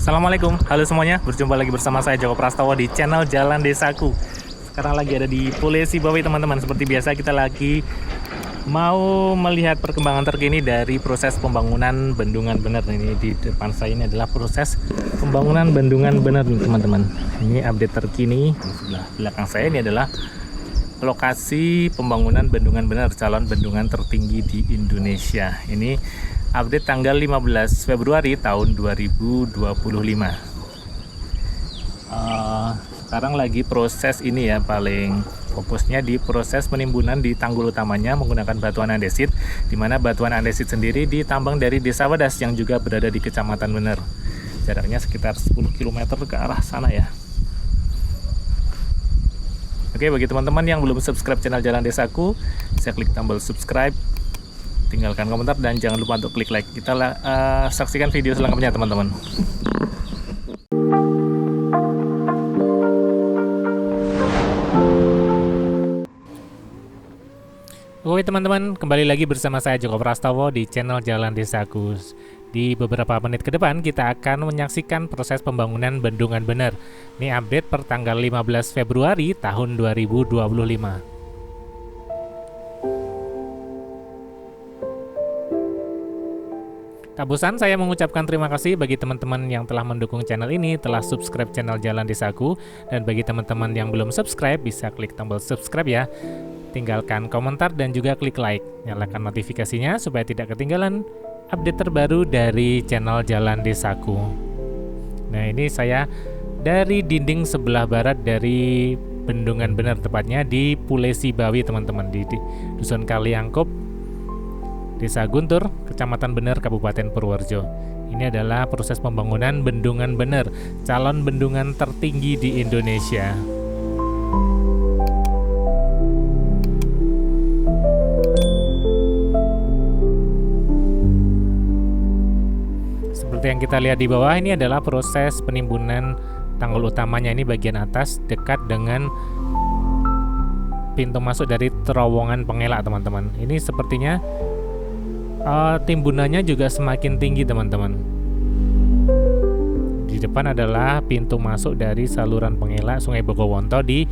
Assalamualaikum, halo semuanya. Berjumpa lagi bersama saya Joko Prastowo di channel Jalan Desaku. Sekarang lagi ada di Pulesi Bawi teman-teman. Seperti biasa kita lagi mau melihat perkembangan terkini dari proses pembangunan Bendungan Bener. Ini di depan saya ini adalah proses pembangunan Bendungan Bener teman-teman. Ini update terkini. Di sebelah belakang saya ini adalah lokasi pembangunan Bendungan Bener, calon bendungan tertinggi di Indonesia. Ini update tanggal 15 Februari tahun 2025. Sekarang lagi proses ini ya, paling fokusnya di proses penimbunan di tanggul utamanya menggunakan batuan andesit, di mana batuan andesit sendiri ditambang dari Desa Wadas yang juga berada di Kecamatan Bener. Jaraknya sekitar 10 km ke arah sana ya. Oke, bagi teman-teman yang belum subscribe channel Jalan Desaku, bisa klik tombol subscribe, tinggalkan komentar, dan jangan lupa untuk klik like. Kita saksikan video selengkapnya teman-teman. Oke teman-teman, kembali lagi bersama saya Joko Prastowo di channel Jalan Desaku. Di beberapa menit ke depan kita akan menyaksikan proses pembangunan Bendungan Bener. Ini update per tanggal 15 Februari tahun 2025. Tak bosan saya mengucapkan terima kasih bagi teman-teman yang telah mendukung channel ini, telah subscribe channel Jalan Desaku, dan bagi teman-teman yang belum subscribe bisa klik tombol subscribe ya. Tinggalkan komentar dan juga klik like. Nyalakan notifikasinya supaya tidak ketinggalan update terbaru dari channel Jalan Desaku. Nah, ini saya dari dinding sebelah barat dari Bendungan Bener, tepatnya di Pulesi Bawi teman-teman, di Dusun Kaliangkup, Desa Guntur, Kecamatan Bener, Kabupaten Purworejo. Ini adalah proses pembangunan Bendungan Bener, calon bendungan tertinggi di Indonesia. Seperti yang kita lihat di bawah, ini adalah proses penimbunan tanggul utamanya. Ini bagian atas dekat dengan pintu masuk dari terowongan pengelak teman-teman. Ini sepertinya timbunannya juga semakin tinggi teman-teman. Di depan adalah pintu masuk dari saluran pengelak Sungai Bogowonto di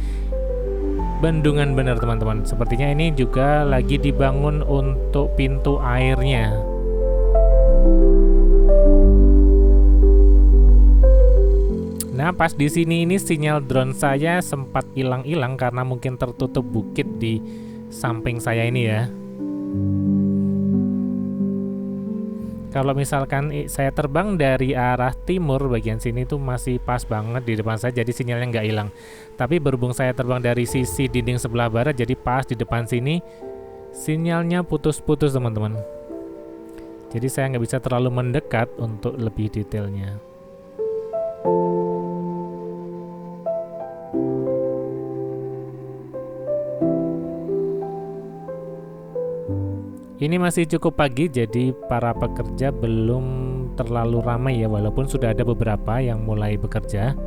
Bendungan Bener teman-teman. Sepertinya ini juga lagi dibangun untuk pintu airnya. Nah, pas di sini ini sinyal drone saya sempat hilang-hilang karena mungkin tertutup bukit di samping saya ini ya. Kalau misalkan saya terbang dari arah timur, bagian sini tuh masih pas banget di depan saya, jadi sinyalnya nggak hilang. Tapi berhubung saya terbang dari sisi dinding sebelah barat, jadi pas di depan sini sinyalnya putus-putus teman-teman. Jadi saya nggak bisa terlalu mendekat untuk lebih detailnya. Ini masih cukup pagi, jadi para pekerja belum terlalu ramai ya, walaupun sudah ada beberapa yang mulai bekerja.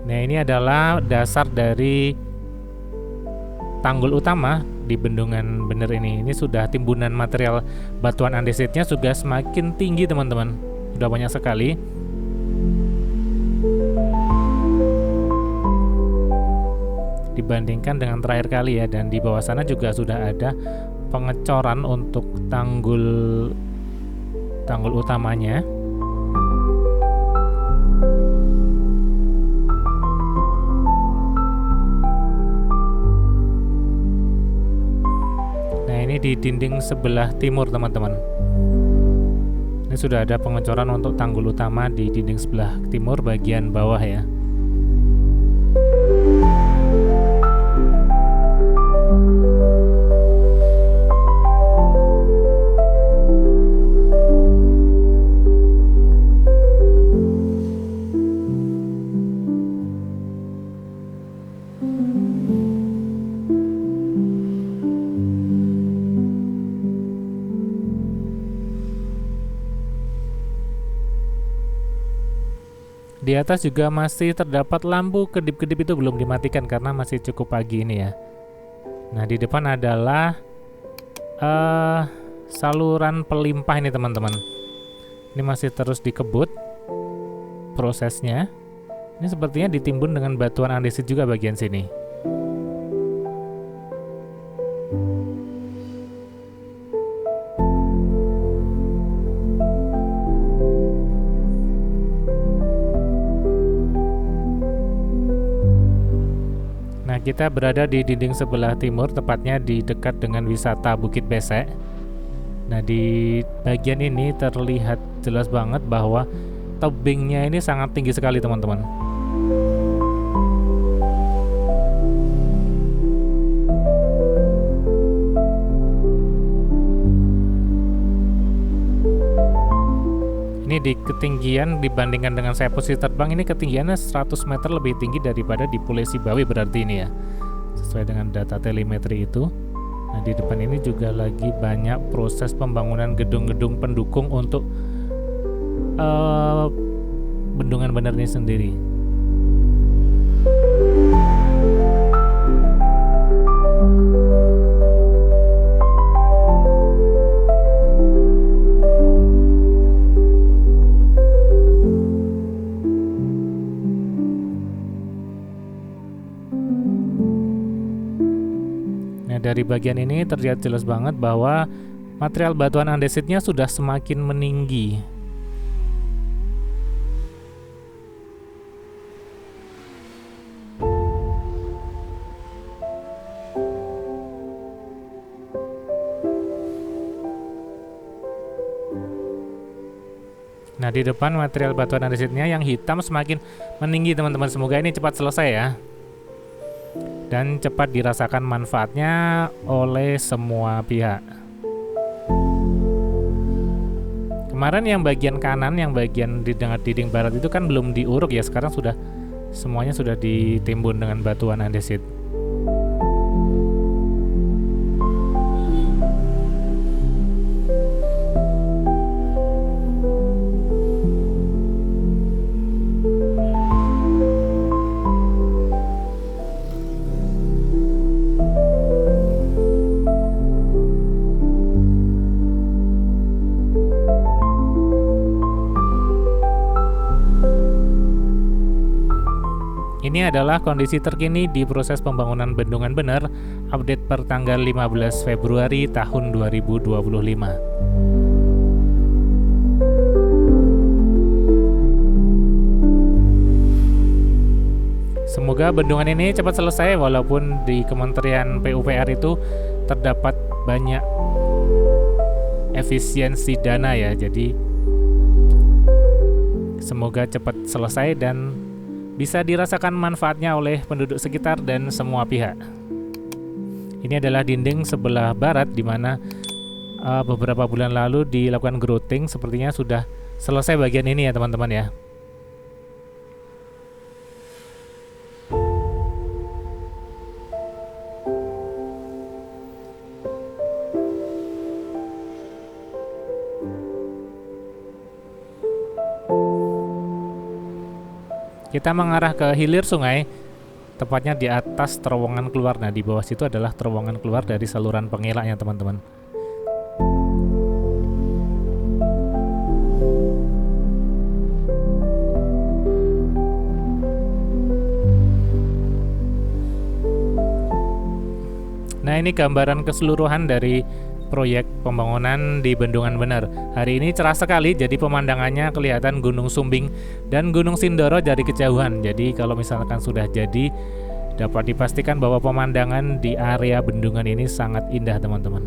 Nah, ini adalah dasar dari tanggul utama di Bendungan Bener ini. Ini sudah timbunan material batuan andesitnya sudah semakin tinggi teman-teman. Sudah banyak sekali. Dibandingkan dengan terakhir kali ya, dan di bawah sana juga sudah ada pengecoran untuk tanggul utamanya. Nah, ini di dinding sebelah timur teman-teman. Ini sudah ada pengecoran untuk tanggul utama di dinding sebelah timur bagian bawah ya. Di atas juga masih terdapat lampu kedip-kedip, itu belum dimatikan karena masih cukup pagi ini ya. Nah, di depan adalah saluran pelimpah ini teman-teman. Ini masih terus dikebut prosesnya. Ini sepertinya ditimbun dengan batuan andesit juga bagian sini. Nah, kita berada di dinding sebelah timur, tepatnya di dekat dengan wisata Bukit Besek. Nah, di bagian ini terlihat jelas banget bahwa tebingnya ini sangat tinggi sekali, teman-teman. Ini di ketinggian dibandingkan dengan saya posisi terbang, ini ketinggiannya 100 meter lebih tinggi daripada di Pulau Sibawi berarti ini ya, sesuai dengan data telemetri itu. Nah, di depan ini juga lagi banyak proses pembangunan gedung-gedung pendukung untuk bendungan bener ini sendiri. Dari bagian ini terlihat jelas banget bahwa material batuan andesitnya sudah semakin meninggi. Nah, di depan material batuan andesitnya yang hitam semakin meninggi, teman-teman. Semoga ini cepat selesai ya, dan cepat dirasakan manfaatnya oleh semua pihak. Kemarin yang bagian kanan, yang bagian di dinding barat itu kan belum diuruk ya, sekarang sudah semuanya sudah ditimbun dengan batuan andesit. Ini adalah kondisi terkini di proses pembangunan Bendungan Bener, update per tanggal 15 Februari tahun 2025. Semoga bendungan ini cepat selesai, walaupun di Kementerian PUPR itu terdapat banyak efisiensi dana ya, jadi semoga cepat selesai dan bisa dirasakan manfaatnya oleh penduduk sekitar dan semua pihak. Ini adalah dinding sebelah barat, di mana beberapa bulan lalu dilakukan grouting. Sepertinya sudah selesai bagian ini ya, teman-teman ya. Kita mengarah ke hilir sungai, tepatnya di atas terowongan keluar. Nah, di bawah situ adalah terowongan keluar dari saluran pengelaknya, teman-teman. Nah, ini gambaran keseluruhan dari proyek pembangunan di Bendungan Bener. Hari ini cerah sekali, jadi pemandangannya kelihatan Gunung Sumbing dan Gunung Sindoro dari kejauhan. Jadi kalau misalkan sudah jadi, dapat dipastikan bahwa pemandangan di area bendungan ini sangat indah, teman-teman.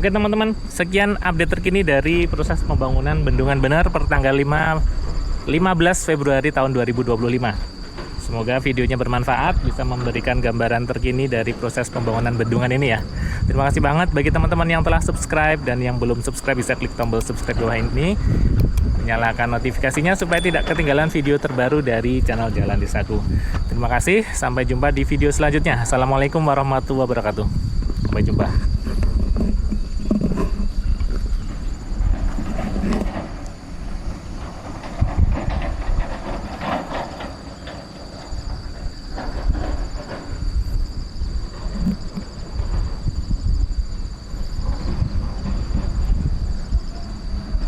Oke teman-teman, sekian update terkini dari proses pembangunan Bendungan Bener per tanggal 15 Februari tahun 2025. Semoga videonya bermanfaat, bisa memberikan gambaran terkini dari proses pembangunan bendungan ini ya. Terima kasih banget bagi teman-teman yang telah subscribe, dan yang belum subscribe bisa klik tombol subscribe bawah ini. Nyalakan notifikasinya supaya tidak ketinggalan video terbaru dari channel Jalan Desaku. Terima kasih, sampai jumpa di video selanjutnya. Assalamualaikum warahmatullahi wabarakatuh. Sampai jumpa.